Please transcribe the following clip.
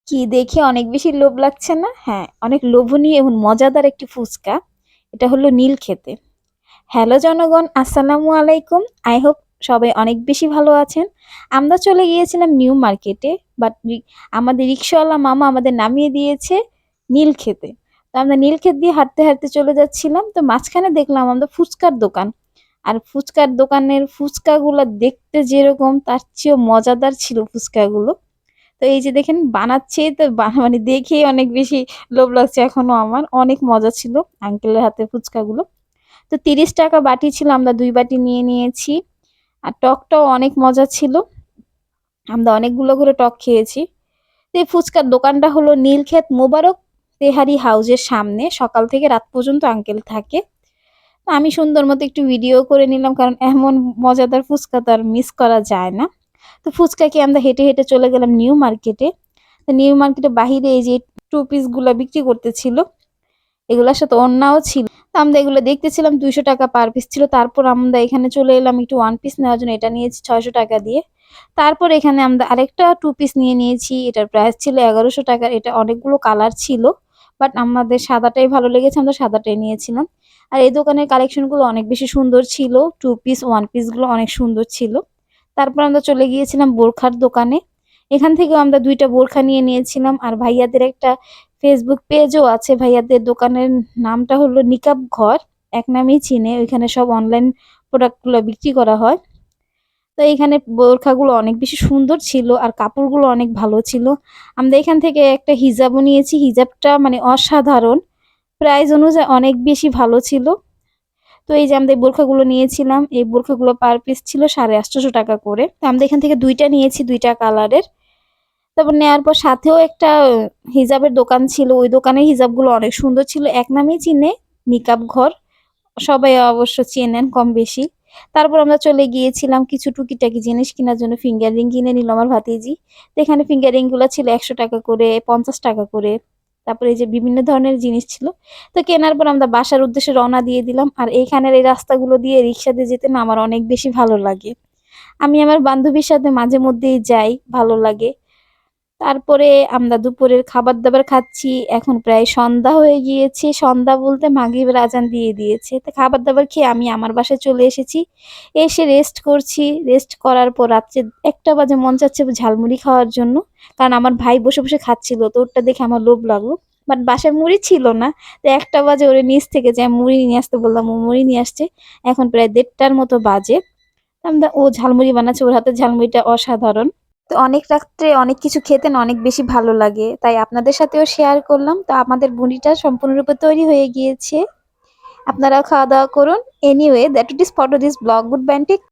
কি দেখে অনেক বেশি লোভ লাগছে না? হ্যাঁ, অনেক লোভনীয় এবং মজাদার একটি ফুচকা। এটা হলো নীলক্ষেতে। হ্যালো জনগণ, আসসালামু আলাইকুম। আই হোপ সবাই অনেক বেশি ভালো আছেন। আমরা চলে গিয়েছিলাম নিউ মার্কেটে, বাট আমাদের রিক্সাওয়ালা মামা আমাদের নামিয়ে দিয়েছে নীলক্ষেতে। তো আমরা নীলক্ষেত দিয়ে হাঁটতে হাঁটতে চলে যাচ্ছিলাম। তো মাঝখানে দেখলাম আমরা ফুচকার দোকান। আর ফুচকার দোকানের ফুচকাগুলো দেখতে যেরকম তার চেয়েও মজাদার ছিল ফুচকাগুলো। তো এই যে দেখেন বানাচ্ছে, তো মানে দেখেই অনেক বেশি লোভ লাগছে এখনো আমার। অনেক মজা ছিল আঙ্কেলের হাতে ফুচকাগুলো। তো 30 টাকা বাটি ছিল, আমরা 2 বাটি নিয়ে নিয়েছি। আর টকটাও অনেক মজা ছিল, আমরা অনেকগুলো করে টক খেয়েছি। তো এই ফুচকার দোকানটা হলো নীলক্ষেত মোবারক তেহারি হাউজের সামনে। সকাল থেকে রাত পর্যন্ত আঙ্কেল থাকে। তো আমি সুন্দর মতো একটু ভিডিও করে নিলাম, কারণ এমন মজাদার ফুচকা তো আর মিস করা যায় না। তো ফুচকা খেয়ে আমরা হেঁটে হেঁটে চলে গেলাম নিউ মার্কেটে। তো নিউ মার্কেটের বাহিরে এই যে টু পিস গুলা বিক্রি করতেছিল, এগুলোর সাথে অন্যও ছিল। তো আমরা এগুলো দেখতেছিলাম, 200 টাকা পার পিস ছিল। তারপর আমরা এখানে চলে এলাম একটু ওয়ান পিস নেওয়ার জন্য, এটা নিয়েছি 600 টাকা দিয়ে। তারপর এখানে আমরা আরেকটা টু পিস নিয়ে নিয়েছি, এটার প্রাইস ছিল 1100 টাকার। এটা অনেকগুলো কালার ছিল, বাট আমাদের সাদাটাই ভালো লেগেছে, আমরা সাদাটাই নিয়েছিলাম। আর এই দোকানের কালেকশন গুলো অনেক বেশি সুন্দর ছিল, টু পিস ওয়ান পিস গুলো অনেক সুন্দর ছিল। তারপর আমরা চলে গিয়েছিলাম বোরখার দোকানে। এখান থেকেও আমরা 2টা বোরখা নিয়ে নিয়েছিলাম। আর ভাইয়াদের একটা ফেসবুক পেজও আছে, ভাইয়াদের দোকানের নামটা হলো নিকাব ঘর, এক নামেই চিনে। ওইখানে সব অনলাইন প্রোডাক্টগুলো বিক্রি করা হয়। তো এখানে বোরখাগুলো অনেক বেশি সুন্দর ছিল আর কাপড়গুলো অনেক ভালো ছিল। আমরা এখান থেকে একটা হিজাবও নিয়েছি, হিজাবটা মানে অসাধারণ, প্রাইস অনুযায়ী অনেক বেশি ভালো ছিল। তো এই যে আমরা এই বোরখাগুলো নিয়েছিলাম, এই বোরখাগুলো পার পিস ছিল 850 টাকা করে। তো আমরা এখান থেকে 2টা নিয়েছি, 2টা কালারের। তারপর নেওয়ার পর সাথেও একটা হিজাবের দোকান ছিল, ওই দোকানের হিজাবগুলো অনেক সুন্দর ছিল, এক নামেই চিনে, নিকাব ঘর। সবাই অবশ্য চেনেন কম বেশি। তারপর আমরা চলে গিয়েছিলাম কিছু টুকিটাকি জিনিস কেনার জন্য, ফিঙ্গার রিং কিনে নিল আমার ভাতিজি। তো এখানে ফিঙ্গার রিং গুলো ছিল 100 টাকা করে, 50 টাকা করে। তারপরে এই যে বিভিন্ন ধরনের জিনিস ছিল। তো কেনার পর আমরা বাসার উদ্দেশ্যে রওনা দিয়ে দিলাম। আর এইখানের এই রাস্তাগুলো দিয়ে রিক্সা দিয়ে যেতে না আমার অনেক বেশি ভালো লাগে। আমি আমার বান্ধবীর সাথে মাঝে মধ্যেই যাই, ভালো লাগে। তারপরে আমরা দুপুরের খাবার-দাবার খাচ্ছি। এখন প্রায় সন্ধ্যা হয়ে গিয়েছে। সন্ধ্যা বলতে মাগরিবের আজান দিয়ে দিয়েছে। তো খাবার-দাবার খেয়ে আমি আমার বাসায় চলে এসেছি। এসে রেস্ট করছি। রেস্ট করার পর রাত্রে ১টা বাজে মন চাচ্ছে ঝালমুড়ি খাওয়ার জন্য। কারণ আমার ভাই বসে, বসে খাচ্ছিল। তো ওরটা দেখে আমার লোভ লাগলো। বাট বাসায় মুড়ি ছিল না। তো ১টা বাজে ওরে নিচ থেকে যেয়ে মুড়ি নিয়ে আসতে বললাম, ও মুড়ি নিয়ে আসছে। এখন প্রায় ১:৩০টার মতো বাজে। ও ঝালমুড়ি বানাচ্ছে, ওর হাতের ঝালমুড়িটা অসাধারণ। তো অনেক রাত্রে অনেক কিছু খেতে না অনেক বেশি ভালো লাগে, তাই আপনাদের সাথেও শেয়ার করলাম। তো আমাদের বুনিটা সম্পূর্ণরূপে তৈরি হয়ে গিয়েছে, আপনারাও খাওয়া দাওয়া করুন। Anyway that it is for this blog, good bye.